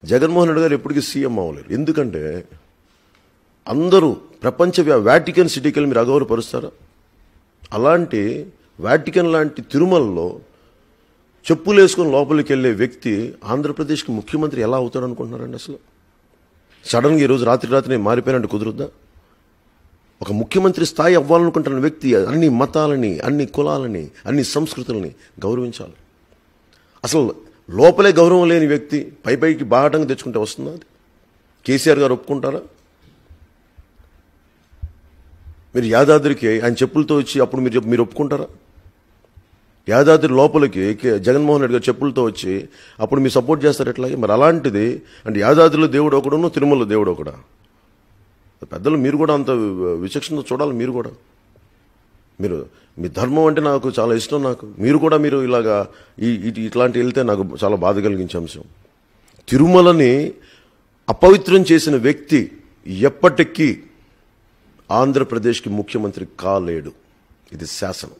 జగన్మోహన్ రెడ్డి గారు ఎప్పటికీ సీఎం అవ్వలేరు. ఎందుకంటే అందరూ ప్రపంచ వాటికన్ సిటీకి వెళ్ళి మీరు అగౌరవపరుస్తారా? అలాంటి వాటికన్ లాంటి తిరుమలలో చెప్పులు వేసుకొని లోపలికి వెళ్ళే వ్యక్తి ఆంధ్రప్రదేశ్కి ముఖ్యమంత్రి ఎలా అవుతాడు అనుకుంటున్నారండి? అసలు సడన్గా ఈరోజు రాత్రి నేను మారిపోయినట్టు కుదురుద్దా? ఒక ముఖ్యమంత్రి స్థాయి అవ్వాలనుకుంటున్న వ్యక్తి అన్ని మతాలని, అన్ని కులాలని, అన్ని సంస్కృతులని గౌరవించాలి. అసలు లోపలే గౌరవం లేని వ్యక్తి పైకి బాహటంగా తెచ్చుకుంటే వస్తుందా? అది కేసీఆర్ గారు ఒప్పుకుంటారా? మీరు యాదాద్రికి ఆయన చెప్పులతో వచ్చి అప్పుడు మీరు ఒప్పుకుంటారా? యాదాద్రి లోపలికి జగన్మోహన్ రెడ్డి గారు చెప్పులతో వచ్చి అప్పుడు మీరు సపోర్ట్ చేస్తారు ఎట్లాగే? మరి అలాంటిది అంటే యాదాద్రిలో దేవుడు ఒకడును, తిరుమలలో దేవుడు ఒకడా? పెద్దలు మీరు కూడా అంత విచక్షణతో చూడాలి. మీరు కూడా మీ ధర్మం అంటే నాకు చాలా ఇష్టం. మీరు ఇలాగా ఇట్లాంటి వెళ్తే నాకు చాలా బాధ కలిగించే అంశం. తిరుమలని అపవిత్రం చేసిన వ్యక్తి ఎప్పటికీ ఆంధ్రప్రదేశ్కి ముఖ్యమంత్రి కాలేడు. ఇది శాసనం.